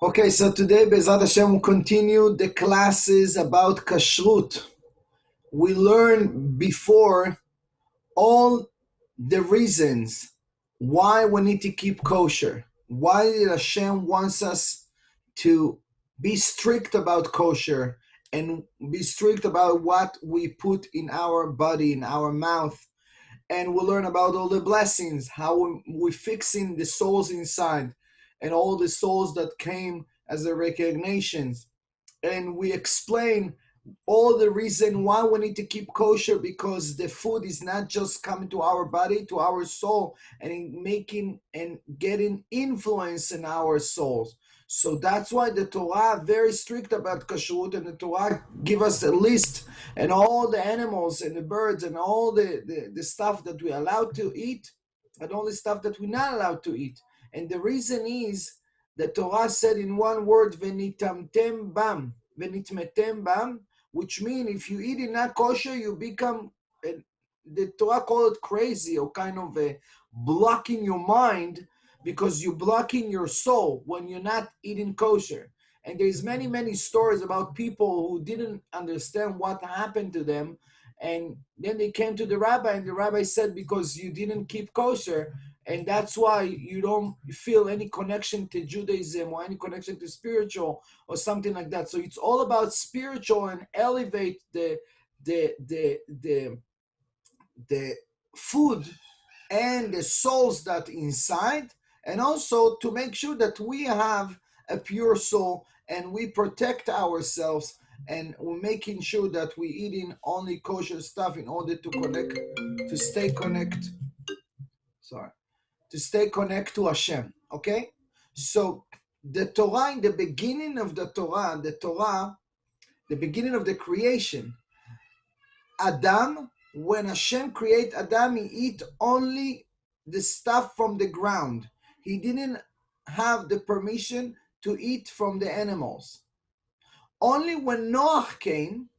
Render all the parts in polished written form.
Okay, so today, Bezat Hashem, will continue the classes about Kashrut. We learned before all the reasons why we need to keep kosher. Why did Hashem wants us to be strict about kosher and be strict about what we put in our body, in our mouth. And we'll learn about all the blessings, how we're fixing the souls inside, and all the souls that came as a recognitions. And we explain all the reason why we need to keep kosher, because the food is not just coming to our body, to our soul, and making and getting influence in our souls. So that's why the Torah very strict about kashrut, and the Torah give us a list and all the animals and the birds and all the stuff that we're allowed to eat and all the stuff that we're not allowed to eat. And the reason is the Torah said in one word, venitamtem bam, venitmetem bam, which means if you eat in not kosher, you become, the Torah call it crazy, or kind of blocking your mind, because you're blocking your soul when you're not eating kosher. And there's many stories about people who didn't understand what happened to them, and then they came to the rabbi, and the rabbi said, because you didn't keep kosher, and that's why you don't feel any connection to Judaism or any connection to spiritual or something like that. So it's all about spiritual and elevate the food and the souls that inside, and also to make sure that we have a pure soul and we protect ourselves, and we're making sure that we're eating only kosher stuff in order to connect, to stay connect. Sorry, to stay connect to Hashem. Okay, so the Torah, in the beginning of the Torah, the beginning of the creation, Adam, when Hashem create Adam, he eat only the stuff from the ground. He didn't have the permission to eat from the animals. Only when Noah came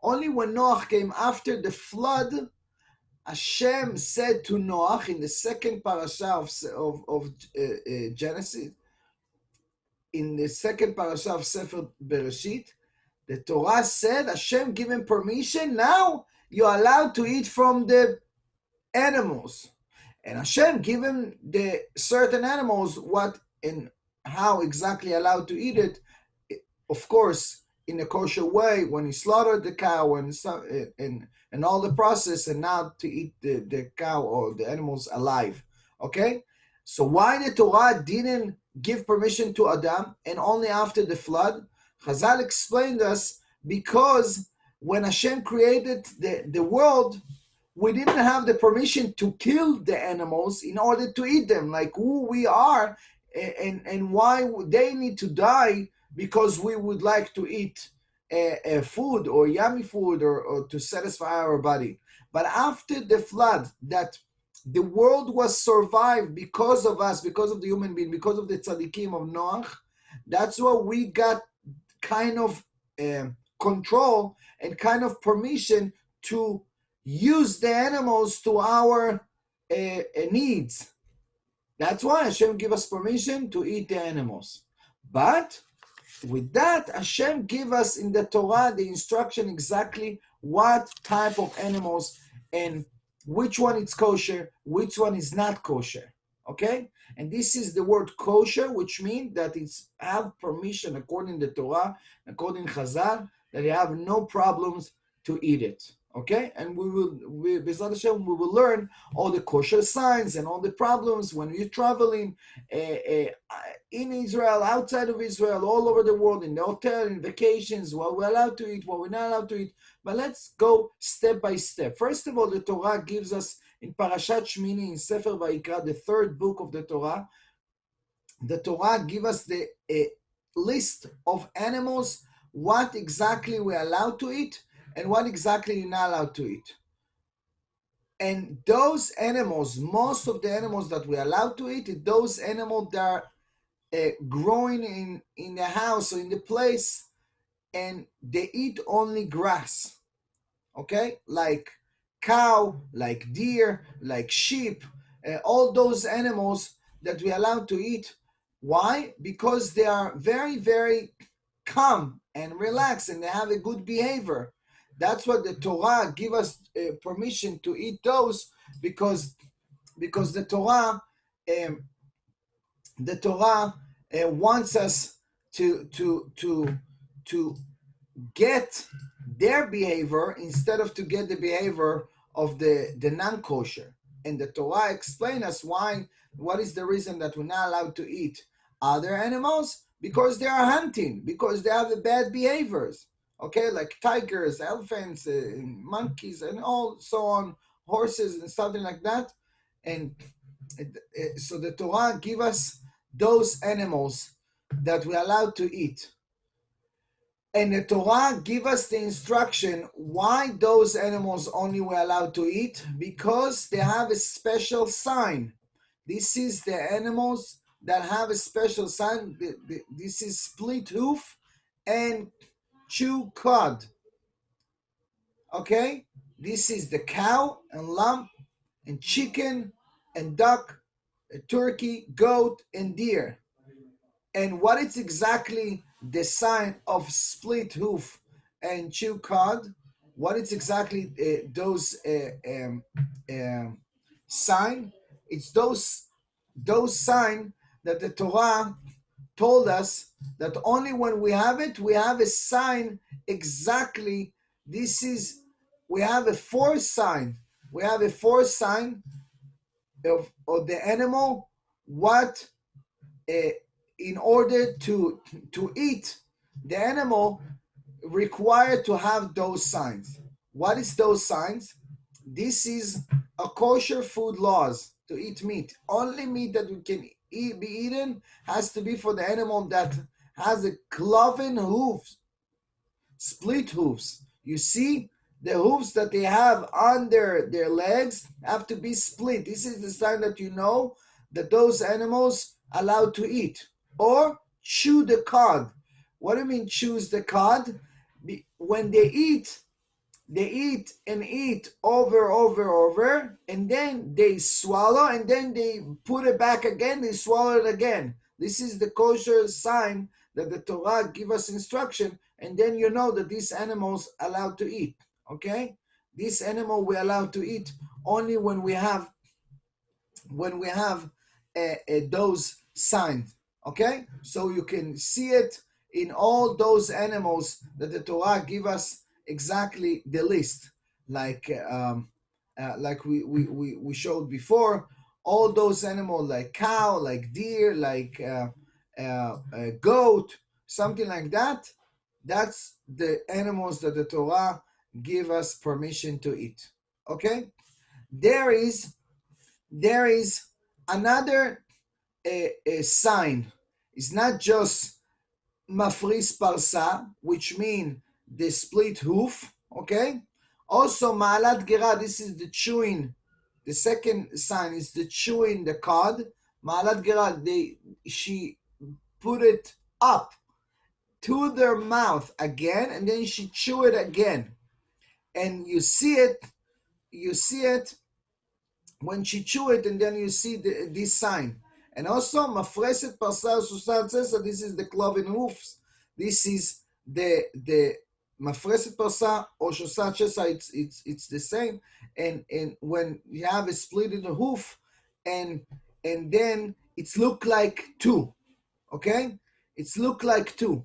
after the flood, Hashem said to Noah in the second parasha of Genesis, in the second parasha of Sefer Bereshit, the Torah said Hashem gave him permission. Now you're allowed to eat from the animals, and Hashem given the certain animals what and how exactly allowed to eat it. Of course, in a kosher way, when he slaughtered the cow and all the process, and now to eat the cow or the animals alive. Okay, so why the Torah didn't give permission to Adam and only after the flood? Chazal explained us, because when Hashem created the world, we didn't have the permission to kill the animals in order to eat them, like who we are, and why they need to die because we would like to eat food or yummy food or to satisfy our body. But after the flood, that the world was survived because of us, because of the human being, because of the tzaddikim of Noach. That's why we got kind of control and kind of permission to use the animals to our needs. That's why Hashem give us permission to eat the animals. But with that, Hashem give us in the Torah the instruction exactly what type of animals and which one is kosher, which one is not kosher. Okay? And this is the word kosher, which means that it's have permission according to the Torah, according to Chazal, that you have no problems to eat it. Okay, and we will learn all the kosher signs and all the problems when you're traveling in Israel, outside of Israel, all over the world, in the hotel, in vacations, what we're allowed to eat, what we're not allowed to eat. But let's go step by step. First of all, the Torah gives us in Parashat Shmini, in Sefer Vayikra, the third book of the Torah gives us the list of animals, what exactly we're allowed to eat, and what exactly you're not allowed to eat. And those animals, most of the animals that we're allowed to eat, those animals that are growing in the house or in the place, and they eat only grass. Okay? Like cow, like deer, like sheep, all those animals that we're allowed to eat, Why? Because they are very, very calm and relaxed, and they have a good behavior. That's what the Torah give us permission to eat those, because the Torah um, wants us to get their behavior instead of to get the behavior of the non-kosher. And the Torah explains us why. What is the reason that we're not allowed to eat other animals? Because they are hunting, because they have bad behaviors. Okay, like tigers, elephants, monkeys, and all so on, horses and something like that. And so the Torah give us those animals that we're allowed to eat. And the Torah give us the instruction why those animals only we're allowed to eat, because they have a special sign. This is the animals that have a special sign. This is split hoof and chew cud. Okay? This is the cow and lamb and chicken and duck, turkey, goat, and deer. And what is exactly the sign of split hoof and chew cud? What is exactly those sign? It's those sign that the Torah told us that only when we have it, we have a sign exactly. This is, we have a fourth sign. We have a fourth sign of the animal. What in order to eat the animal required to have those signs. What is those signs? This is a kosher food laws to eat meat. Only meat that we can be eaten has to be for the animal that has a cloven hooves, split hooves. You see, the hooves that they have on their legs have to be split. This is the sign that you know that those animals allowed to eat. Or chew the cud. What do you mean choose the cud? When they eat and eat over, and then they swallow, and then they put it back again, they swallow it again. This is the kosher sign that the Torah give us instruction, and then you know that these animals allowed to eat. Okay? This animal we allowed to eat only when we have those signs. Okay, so you can see it in all those animals that the Torah give us exactly the list, like we showed before. All those animals, like cow, like deer, like goat, something like that. That's the animals that the Torah give us permission to eat. Okay, there is another a sign. It's not just mafris parsa, which mean the split hoof. Okay. Also maalat gera. This is the chewing. The second sign is the chewing the cod. Maalat gera. She put it up to their mouth again, and then she chew it again, and you see it. You see it when she chew it, and then you see this sign. And also, mafreset parsa susat sesa, this is the cloven hoofs. This is the mafreset parsa or shosat sesa, it's the same. And when you have a split in the hoof, and then it's look like two, okay? It's look like two,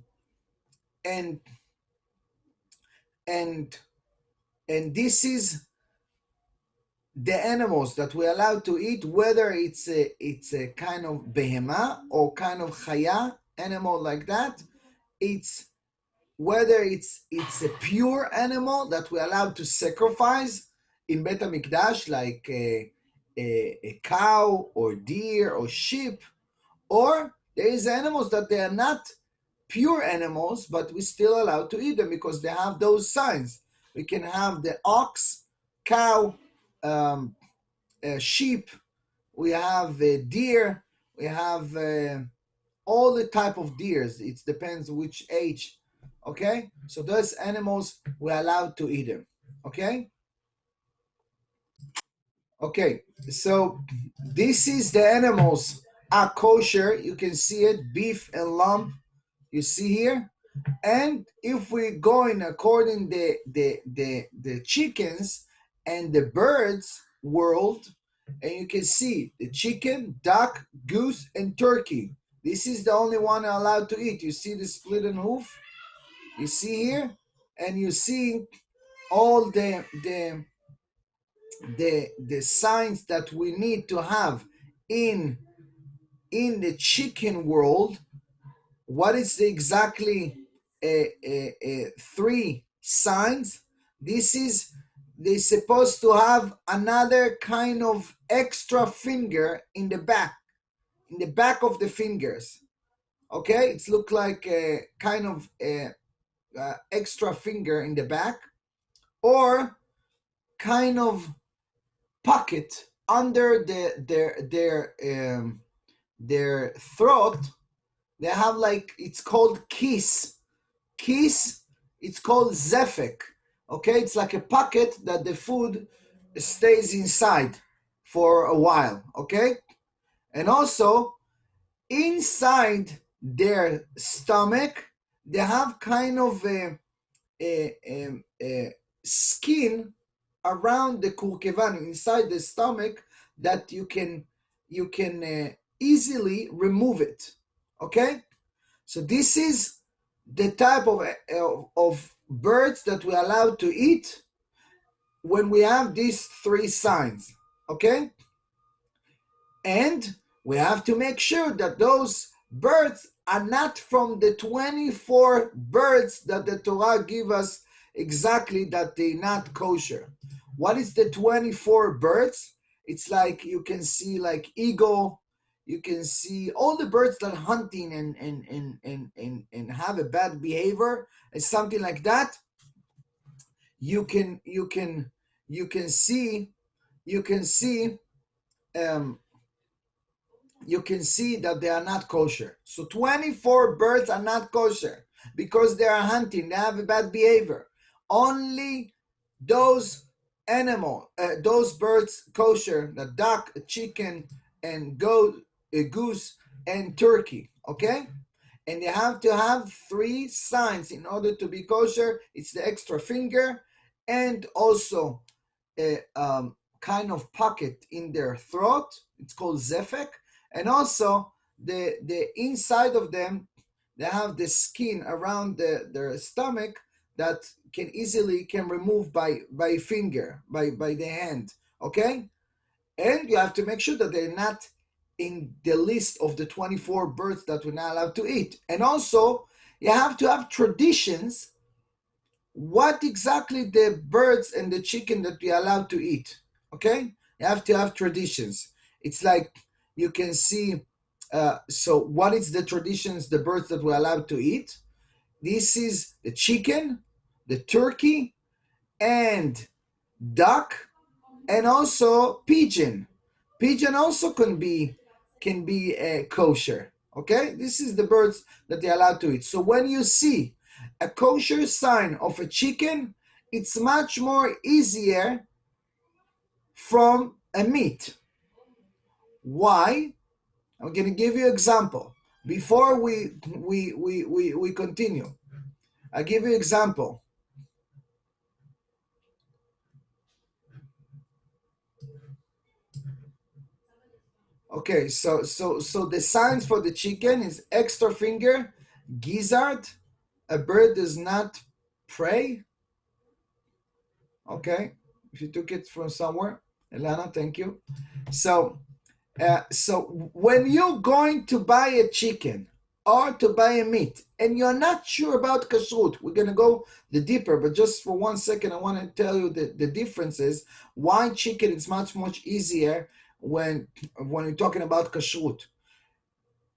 and and this is the animals that we're allowed to eat, whether it's a kind of behema or kind of chaya animal like that. It's whether it's a pure animal that we're allowed to sacrifice in Bet HaMikdash, like a cow or deer or sheep, or there is animals that they are not pure animals, but we still allowed to eat them because they have those signs. We can have the ox, cow, sheep, we have deer, we have all the type of deers. It depends which age. Okay, so those animals we're allowed to eat them. Okay. Okay, so this is the animals are kosher. You can see it, beef and lamb, you see here. And if we go in according the chickens and the birds world, and you can see the chicken, duck, goose, and turkey. This is the only one allowed to eat. You see the split and hoof? You see here? And you see all the signs that we need to have in the chicken world. What is the exactly three signs? This is, they're supposed to have another kind of extra finger in the back of the fingers. Okay, it's look like a kind of extra finger in the back, or kind of pocket under their throat. They have like, it's called kiss. It's called zefek. Okay, it's like a pocket that the food stays inside for a while. Okay, and also inside their stomach they have kind of a skin around the kurkevan inside the stomach that you can easily remove it. Okay, so this is the type of birds that we're allowed to eat when we have these three signs. Okay, and we have to make sure that those birds are not from the 24 birds that the Torah give us exactly, that they're not kosher. What is the 24 birds? It's like, you can see like eagle, you can see all the birds that are hunting and have a bad behavior and something like that. You can see you can see um, you can see that they are not kosher. So 24 birds are not kosher because they are hunting, they have a bad behavior. Only those those birds kosher, the duck, chicken, and goat, goose, and turkey. Okay? And they have to have three signs in order to be kosher. It's the extra finger, and also a kind of pocket in their throat. It's called zefek. And also the inside of them, they have the skin around their stomach that can remove by finger, by the hand. Okay, and you have to make sure that they're not in the list of the 24 birds that we're not allowed to eat. And also you have to have traditions, what exactly the birds and the chicken that we are allowed to eat. Okay, you have to have traditions. It's like, you can see, so what is the traditions, the birds that we're allowed to eat? This is the chicken, the turkey, and duck, and also pigeon. Pigeon also can be kosher. Okay, this is the birds that they're allowed to eat. So when you see a kosher sign of a chicken, it's much more easier from a meat. Why? I'm going to give you an example before we continue. I'll give you an example. Okay, so the signs for the chicken is extra finger, gizzard, a bird does not pray. Okay, if you took it from somewhere, Elana, thank you. So when you're going to buy a chicken or to buy a meat and you're not sure about kashrut, we're going to go the deeper, but just for 1 second, I want to tell you the differences. Why chicken is much easier when you're talking about kashrut.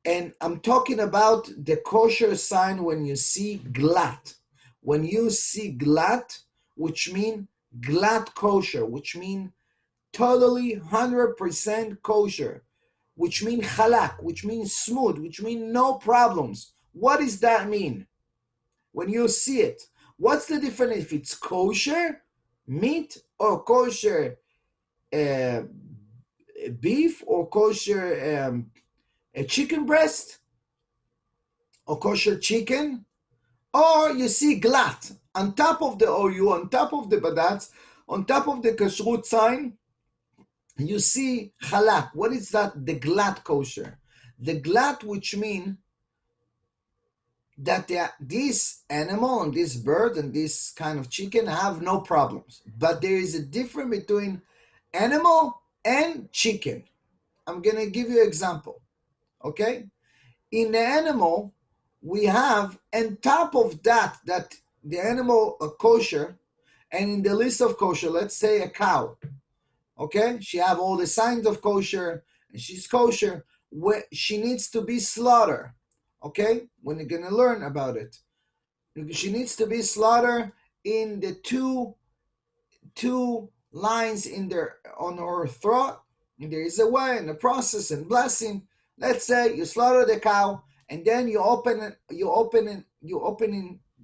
And I'm talking about the kosher sign when you see glat. When you see glat, which mean glat kosher, which mean totally 100% kosher, which mean halak, which means smooth, which mean no problems. What does that mean? When you see it, what's the difference if it's kosher meat or kosher uh, beef or kosher a chicken breast or kosher chicken, or you see glat on top of the OU, on top of the badatz, on top of the kashrut sign, you see halak. What is that? The glat kosher. The glat, which mean that this animal and this bird and this kind of chicken have no problems. But there is a difference between animal and chicken. I'm going to give you an example. Okay? In the animal, we have on top of that the animal kosher, and in the list of kosher, let's say a cow. Okay? She have all the signs of kosher, and she's kosher. She needs to be slaughtered. Okay? When you're going to learn about it. She needs to be slaughtered in the two lines on her throat. And there is a way and a process and blessing. Let's say you slaughter the cow, and then you open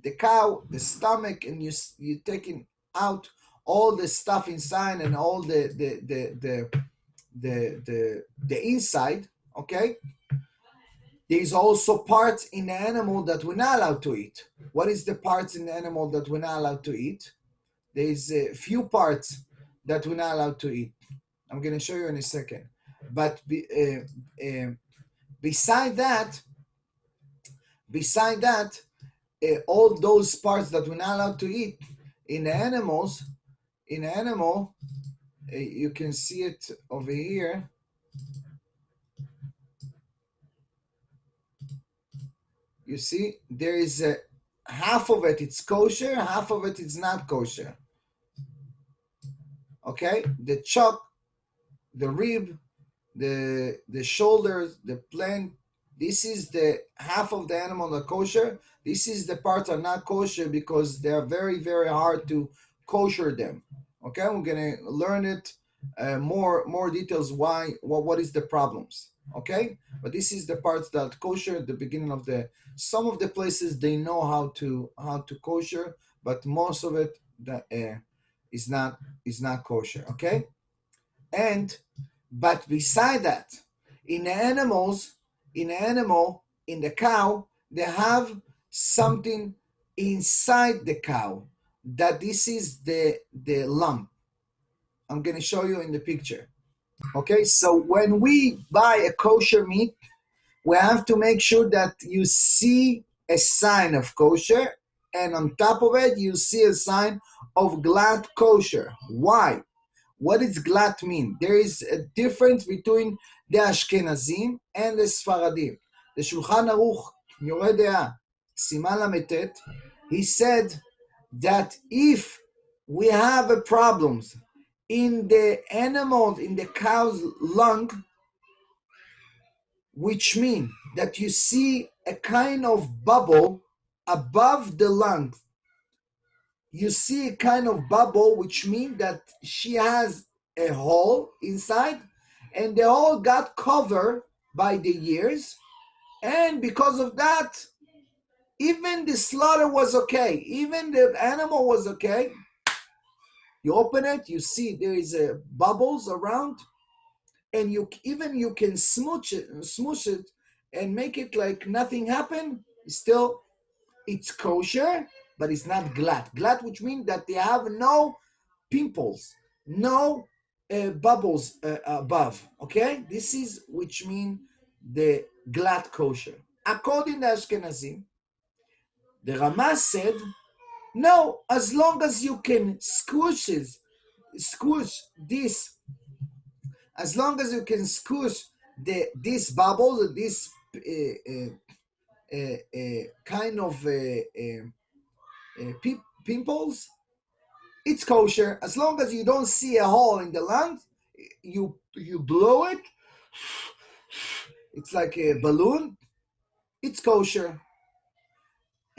the cow, the stomach, and you taking out all the stuff inside and all the inside. Okay. There's also parts in the animal that we're not allowed to eat. What is the parts in the animal that we're not allowed to eat? There's a few parts that we're not allowed to eat. I'm going to show you in a second. But beside that, all those parts that we're not allowed to eat in the animals, you can see it over here. You see, there is half of it, it's kosher, half of it is not kosher. Okay, the chuck, the rib, the shoulders, the plant. This is the half of the animal that kosher. This is the parts are not kosher because they are very, very hard to kosher them. Okay, we're gonna learn it more details. What is the problems? Okay, but this is the parts that kosher at the beginning of some of the places they know how to kosher, but most of it that is not kosher. Okay, but beside that, in the cow, they have something inside the cow that this is the lump. I'm going to show you in the picture. Okay, so when we buy a kosher meat, we have to make sure that you see a sign of kosher, and on top of it, you see a sign of glad kosher. Why? What does glat mean? There is a difference between the Ashkenazim and the Sfaradim. The Shulchan Aruch, Yoreh De'ah, Siman Lametet, he said that if we have a problem in the animal, in the cow's lung, which means that you see a kind of bubble above the lung, you see a kind of bubble, which means that she has a hole inside, and the hole got covered by the years, and because of that, even the slaughter was okay, even the animal was okay. You open it, you see there is bubbles around, and you can smoosh it, and make it like nothing happened. Still, it's kosher, but it's not glat. Glat, which means that they have no pimples, no bubbles above. Okay, this is which mean the glat kosher. According to Ashkenazim, the Rama said, no, as long as you can squish this, as long as you can squish these bubbles, this kind of pimples, it's kosher. As long as you don't see a hole in the lungs, you blow it, it's like a balloon, it's kosher.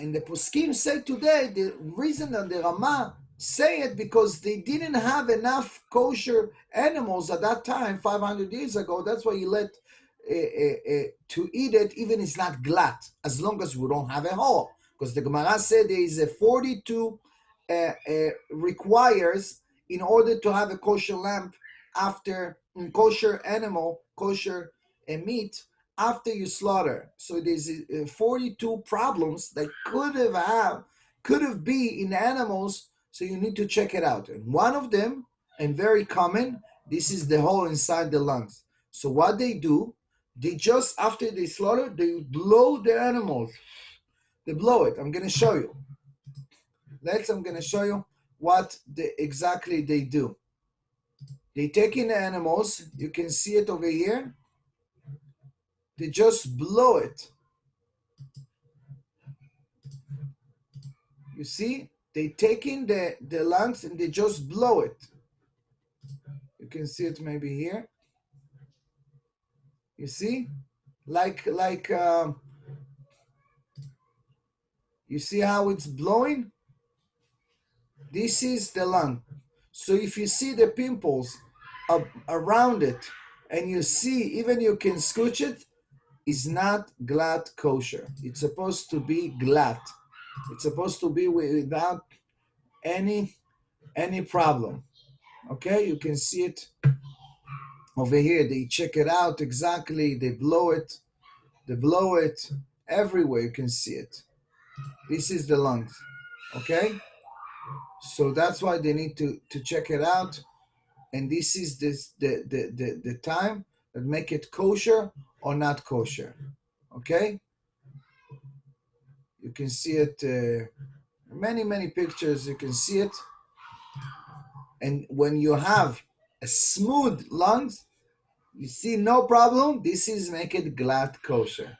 And the poskim say today, the reason that the Rama say it, because they didn't have enough kosher animals at that time, 500 years ago. That's why you let to eat it, even it's not glat, as long as we don't have a hole. Because the Gemara said there is a 42 requires in order to have a kosher lamb after kosher animal, kosher meat, after you slaughter. So there's 42 problems that could have been in animals. So you need to check it out. And one of them, and very common, this is the hole inside the lungs. So what they do, they just after they slaughter, they blow the animals. They blow it. I'm gonna show you. I'm gonna show you what exactly they do. They take in the animals. You can see it over here. They just blow it. You see? They take in the lungs and they just blow it. You can see it maybe here. You see? You see how it's blowing? This is the lung. So if you see the pimples around it and you see, even you can scooch it, it's not glatt kosher. It's supposed to be glatt. It's supposed to be without any problem. Okay, you can see it over here. They check it out exactly. They blow it. Everywhere. You can see it. This is the lungs. Okay, so that's why they need to check it out. And this is the time that make it kosher or not kosher. Okay, you can see it. Many pictures. You can see it. And when you have a smooth lungs, you see no problem. This is make it glatt kosher.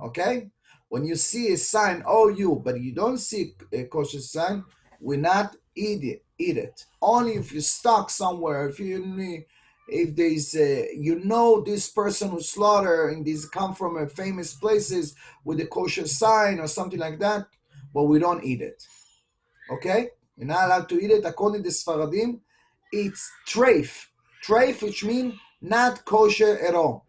Okay? When you see a sign OU, but you don't see a kosher sign, we not eat it. Only if you're stuck somewhere, if there's this person who slaughter and these come from famous places with a kosher sign or something like that, but we don't eat it. Okay? You're not allowed to eat it. According to Sfaradim, it's treif. Treif, which means not kosher at all.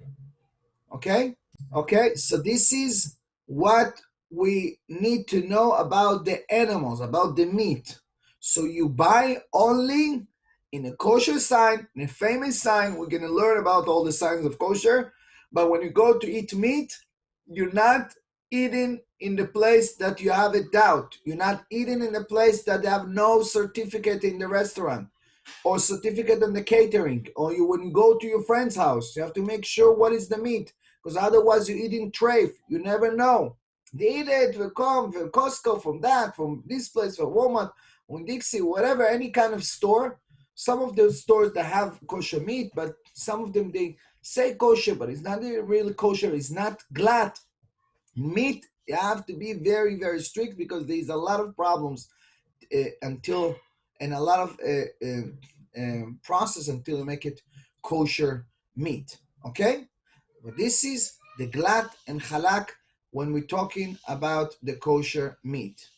Okay? Okay, so this is what we need to know about the animals, about the meat. So you buy only in a kosher sign, in a famous sign. We're going to learn about all the signs of kosher. But when you go to eat meat, you're not eating in the place that you have a doubt. You're not eating in a place that they have no certificate in the restaurant or certificate in the catering. Or when you go to your friend's house, you have to make sure what is the meat. Because otherwise you're eating treif. You never know. They eat it, will come from Costco, from this place, from Walmart, from Dixie, whatever, any kind of store. Some of those stores that have kosher meat, but some of them, they say kosher, but it's not really kosher. It's not glatt. Meat, you have to be very, very strict because there's a lot of problems and a lot of process until you make it kosher meat. Okay? But this is the glatt and halak when we're talking about the kosher meat.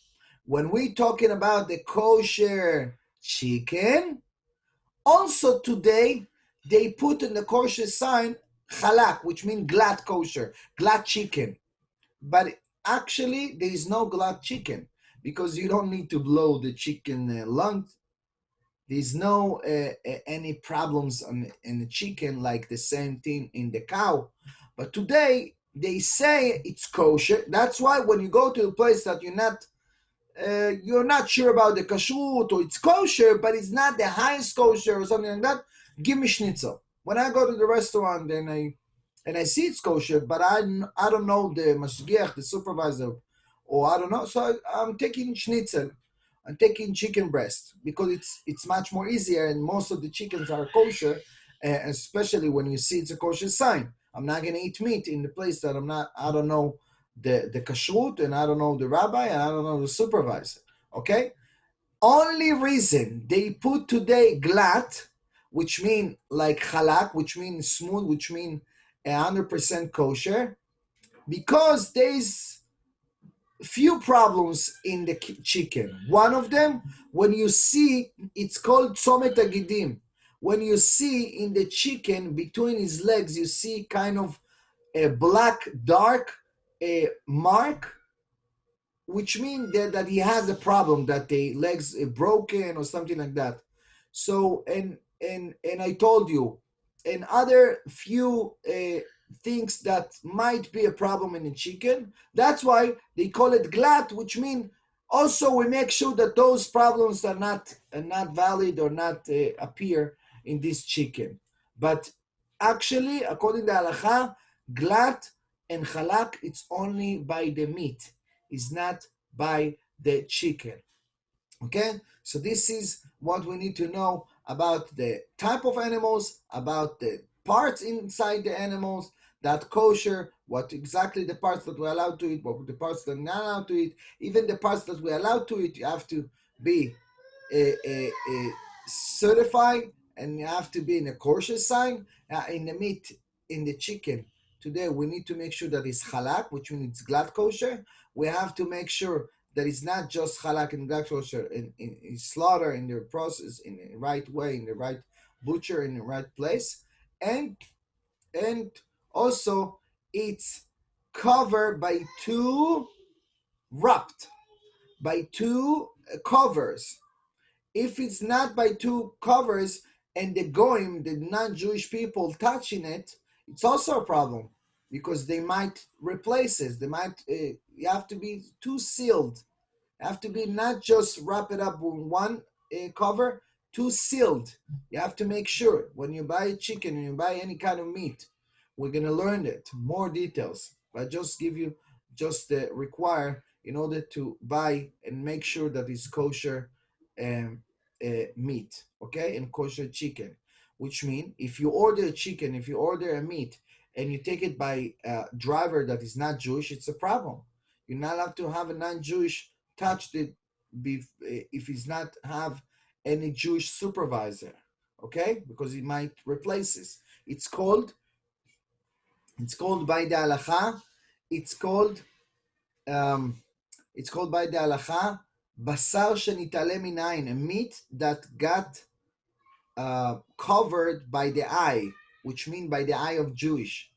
When we're talking about the kosher chicken, also today they put in the kosher sign halak, which means glatt kosher, glatt chicken. But actually, there is no glatt chicken because you don't need to blow the chicken lungs. There's no any problems in the chicken like the same thing in the cow. But today they say it's kosher. That's why when you go to a place that you're not sure about the kashrut or it's kosher, but it's not the highest kosher or something like that, give me schnitzel. When I go to the restaurant and I see it's kosher, but I don't know the mashgiach, the supervisor, or I don't know, so I'm taking schnitzel. I'm taking chicken breast because it's much more easier, and most of the chickens are kosher, especially when you see it's a kosher sign. I'm not going to eat meat in the place that I don't know the kashrut, and I don't know the rabbi, and I don't know the supervisor. Okay? Only reason they put today glatt, which mean like halak, which means smooth, which mean 100% kosher, because there's few problems in the chicken. One of them, when you see, it's called tzomet agidim. When you see in the chicken between his legs, you see kind of a black, dark mark, which means that he has a problem, that the legs are broken or something like that. So, and I told you, and other few things that might be a problem in the chicken. That's why they call it glat, which means also we make sure that those problems are not valid or not appear in this chicken. But actually, according to halacha, glat and halak, it's only by the meat. It's not by the chicken. Okay, so this is what we need to know about the type of animals, about the parts inside the animals that kosher, what exactly the parts that we're allowed to eat, what the parts that we're not allowed to eat. Even the parts that we're allowed to eat, you have to be certified, and you have to be in a kosher sign. In the meat, in the chicken, today we need to make sure that it's halak, which means it's glad kosher. We have to make sure that it's not just halak and glad kosher in slaughter, in the process, in the right way, in the right butcher, in the right place, and and also it's covered by two, wrapped by two covers. If it's not by two covers and the goyim, the non-Jewish people touching it, it's also a problem because they might replace it. They might. You have to be two sealed, have to be not just wrap it up with one cover, two sealed. You have to make sure when you buy chicken and you buy any kind of meat, we're gonna learn it more details. But just give you just require in order to buy and make sure that it's kosher um, meat, okay, and kosher chicken. Which means if you order a chicken, if you order a meat, and you take it by a driver that is not Jewish, it's a problem. You're not allowed to have a non-Jewish touched it if he's not have any Jewish supervisor, okay? Because he might replace this. It's called by the halacha. It's called um, it's called by the halacha basar shenitale minayin, a meat that got covered by the eye, which means by the eye of Jewish,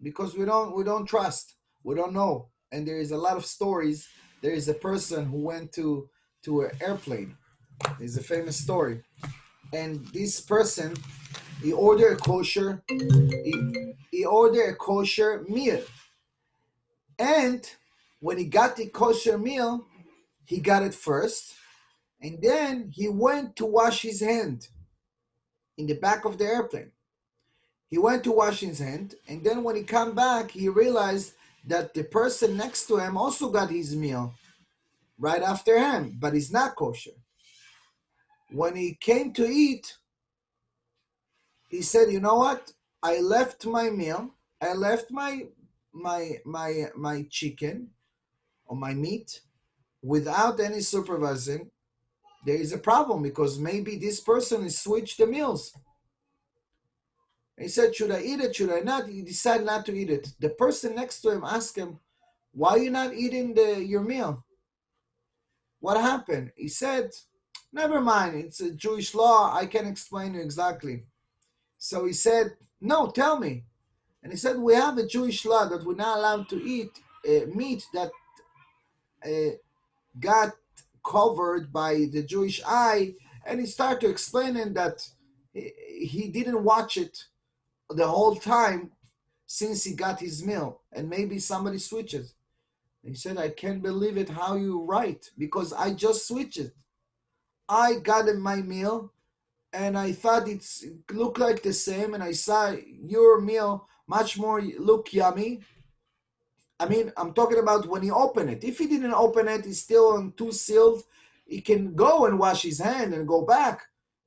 because we don't trust, we don't know, and there is a lot of stories. There is a person who went to an airplane. There's a famous story, and this person he ordered a kosher he ordered a kosher meal, and when he got the kosher meal, he got it first, and then he went to wash his hand in the back of the airplane. He went to wash his hand, and then when he come back, he realized that the person next to him also got his meal right after him, but it's not kosher. When he came to eat, he said, "You know what? I left my meal. I left my chicken or my meat without any supervising. There is a problem because maybe this person has switched the meals." He said, "Should I eat it? Should I not?" He decided not to eat it. The person next to him asked him, "Why are you not eating your meal? What happened?" He said, "Never mind. It's a Jewish law. I can explain you exactly." So he said, "No, tell me." And he said, "We have a Jewish law that we're not allowed to eat meat that got covered by the Jewish eye." And he started to explaining that he didn't watch it the whole time since he got his meal, and maybe somebody switches. He said, "I can't believe it how you right, because I just switched it. I got in my meal and I thought it looked like the same, and I saw your meal much more look yummy." I mean, I'm talking about when he opened it. If he didn't open it, he's still on two sealed. He can go and wash his hand and go back.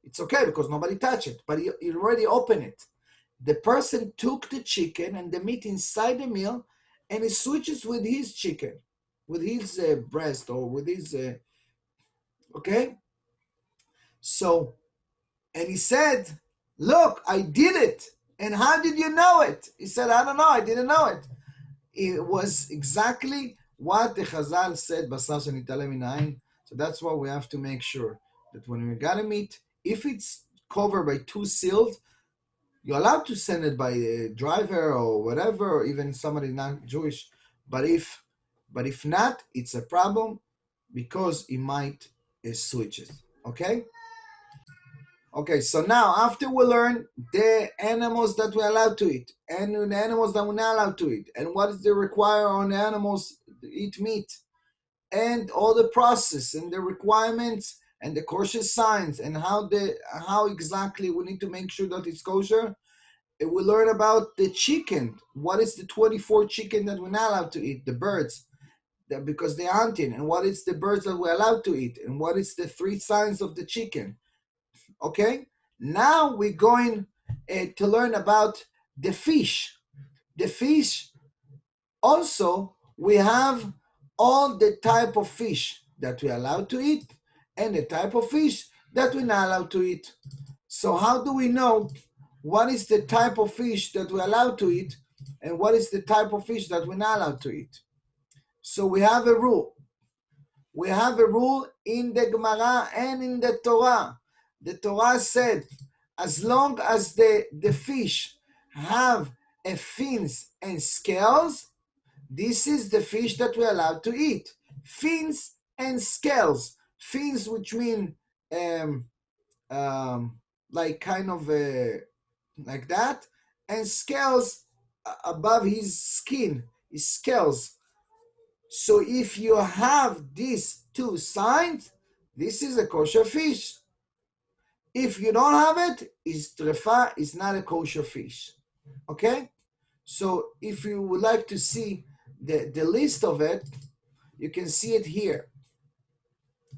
It's okay because nobody touched it, but he already opened it. The person took the chicken and the meat inside the meal, and he switches with his chicken, with his breast or with his, okay? So, and he said, "Look, I did it. And how did you know it?" He said, "I don't know. I didn't know it." It was exactly what the Chazal said, basar shenitale minayin. So that's why we have to make sure that when we got a meat, if it's covered by two sealed, you're allowed to send it by a driver or whatever, or even somebody not Jewish. But if not, it's a problem because it might switch it. Okay? Okay, so now after we learn the animals that we're allowed to eat and the animals that we're not allowed to eat, and what is the require on the animals to eat meat, and all the process and the requirements and the kosher signs and how exactly we need to make sure that it's kosher. And we learn about the chicken. What is the 24 chicken that we're not allowed to eat? The birds, because they're hunting. And what is the birds that we're allowed to eat? And what is the 3 signs of the chicken? Okay. Now we're going to learn about the fish. The fish also, we have all the type of fish that we're allowed to eat and the type of fish that we're not allowed to eat. So how do we know what is the type of fish that we're allowed to eat and what is the type of fish that we're not allowed to eat? So we have a rule. We have a rule in the Gemara and in the Torah. The Torah said, as long as the fish have a fins and scales, this is the fish that we're allowed to eat. Fins and scales. Fins, which mean um, like kind of like that, and scales above his skin, his scales. So if you have these 2 signs, this is a kosher fish. If you don't have it, it's trefa, it's not a kosher fish. Okay? So if you would like to see the list of it, you can see it here.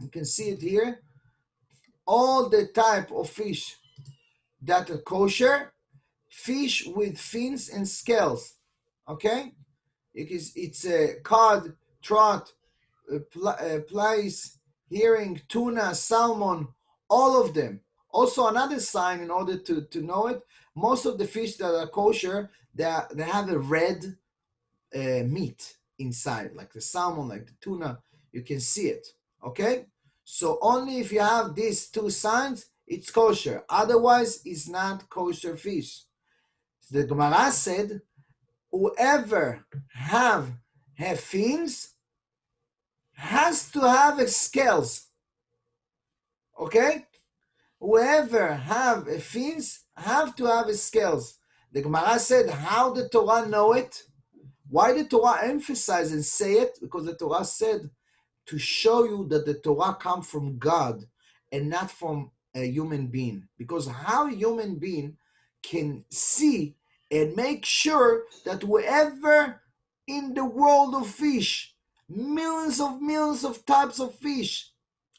You can see it here. All the type of fish that are kosher, fish with fins and scales. Okay? It's a cod, trout, plaice, herring, tuna, salmon, all of them. Also, another sign in order to know it, most of the fish that are kosher, they have a red meat inside, like the salmon, like the tuna. You can see it. Okay? So only if you have these 2 signs, it's kosher. Otherwise, it's not kosher fish. The Gemara said, whoever have fins has to have scales. Okay? Whoever have fins have to have scales. The Gemara said, how the Torah know it? Why the Torah emphasize and say it? Because the Torah said to show you that the Torah comes from God and not from a human being. Because how a human being can see and make sure that wherever in the world of fish, millions of types of fish,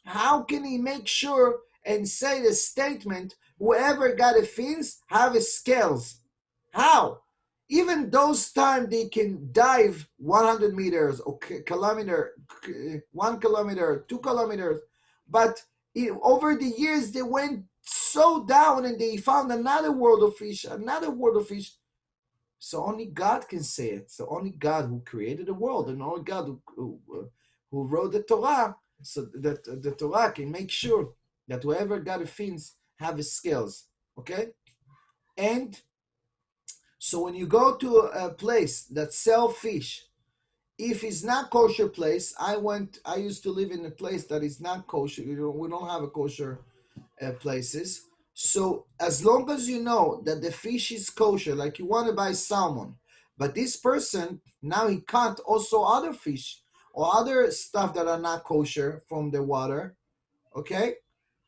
how can he make sure and say the statement, whoever got a fins have a scales? How? Even those times they can dive 100 meters or kilometer, 1 kilometer, 2 kilometers, but over the years they went so down and they found another world of fish, another world of fish. So only God can say it. So only God who created the world and only God who wrote the Torah, so that the Torah can make sure that whoever got a fins have his scales. Okay? And so when you go to a place that sell fish, if it's not kosher place, I used to live in a place that is not kosher. We don't have a kosher places. So as long as you know that the fish is kosher, like you want to buy salmon, but this person now he caught also other fish or other stuff that are not kosher from the water. Okay,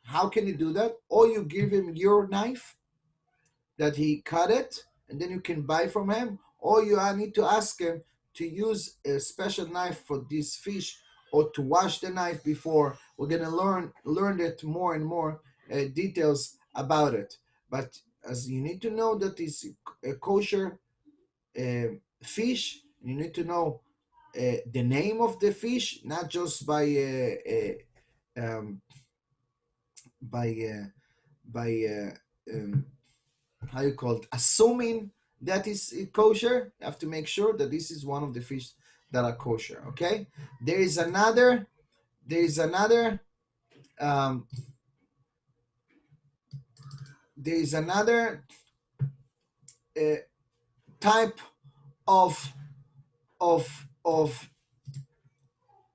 how can you do that? Or you give him your knife that he cut it, and then you can buy from him, or you need to ask him to use a special knife for this fish or to wash the knife before. We're gonna learn it more and more details about it. But as you need to know that it's a kosher fish, you need to know the name of the fish, not just um, by how you call it, assuming that is kosher. You have to make sure that this is one of the fish that are kosher. Okay. There is another. There is another. Um, there is another uh, type of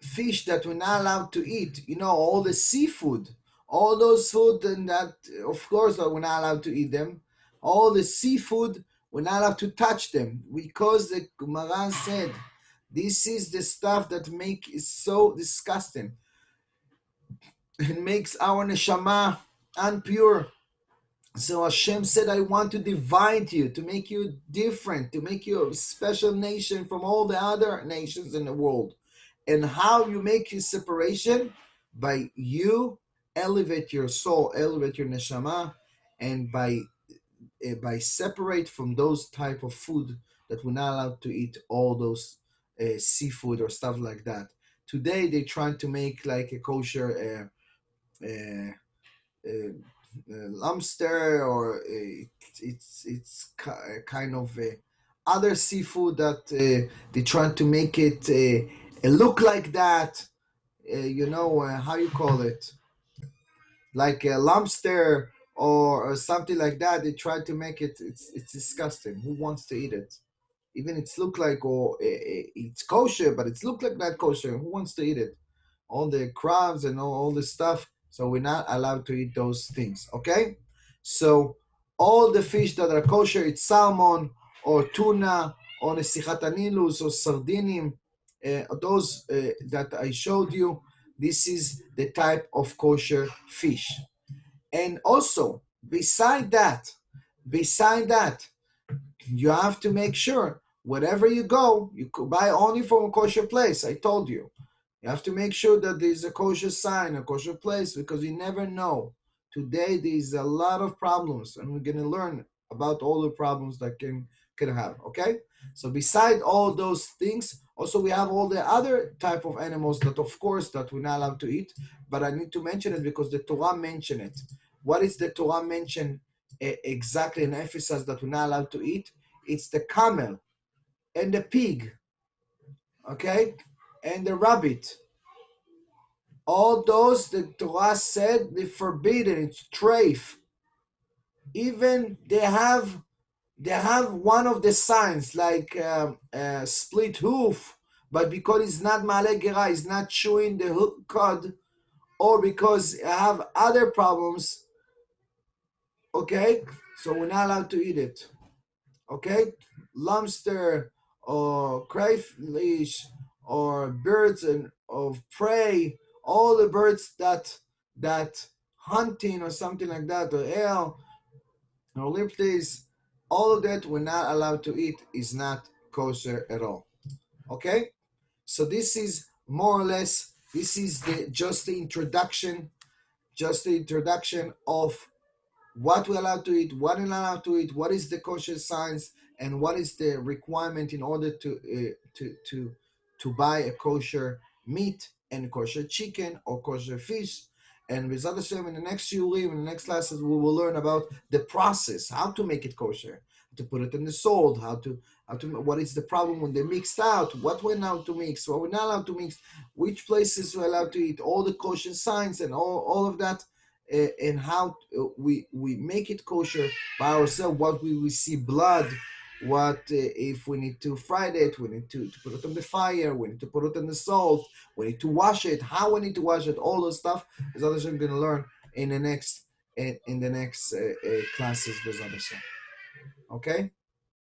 fish that we're not allowed to eat. You know, all the seafood, All those food and that, of course, we're not allowed to eat them. All the seafood, we're not allowed to touch them because the Gemara said this is the stuff that make it so disgusting. It makes our neshama impure. So Hashem said, I want to divide you, to make you different, to make you a special nation from all the other nations in the world. And how you make your separation? By you elevate your soul, elevate your neshama, and by separate from those type of food that we're not allowed to eat, all those seafood or stuff like that. Today they're trying to make like a kosher lobster, or it's kind of other seafood that they're trying to make it look like that. How you call it, like a lobster or something like that. They try to make it. It's disgusting. Who wants to eat it? Even it's look like, or it's kosher, but it's look like not kosher. Who wants to eat it? All the crabs and all the stuff. So we're not allowed to eat those things. Okay? So all the fish that are kosher, it's salmon or tuna or nesichat anilus or sardinim, those that I showed you. This is the type of kosher fish. And also, beside that, you have to make sure wherever you go, you could buy only from a kosher place. I told you. You have to make sure that there's a kosher sign, a kosher place, because you never know. Today, there's a lot of problems, and we're going to learn about all the problems that can have, okay? So beside all those things, also we have all the other type of animals that, of course, that we're not allowed to eat, but I need to mention it because the Torah mentioned it. What is the Torah mention exactly in Ephesus that we're not allowed to eat? It's the camel and the pig, okay? And the rabbit. All those the Torah said they forbidden. It's treif. Even they have one of the signs like split hoof, but because it's not maleh gera, it's not chewing the cud, or because it have other problems. Okay, so we're not allowed to eat it. Okay, lobster or crayfish or birds and of prey, all the birds that hunting or something like that, or ale or liptis, all of that we're not allowed to eat, is not kosher at all. Okay, so this is more or less, this is just the introduction of what we're allowed to eat, what we're not allowed to eat, what is the kosher science, and what is the requirement in order to buy a kosher meat and kosher chicken or kosher fish. And with other in the next shiurim, in the next classes, we will learn about the process, how to make it kosher, to put it in the salt, how to what is the problem when they mixed out, what we're allowed to mix, what we're not allowed to mix, which places we're allowed to eat, all the kosher signs and all of that. And how we make it kosher by ourselves, what we see blood, what if we need to fry it, we need to put it on the fire, we need to put it in the salt, we need to wash it, how we need to wash it, all those stuff is other I'm going to learn in the next classes with other. Okay.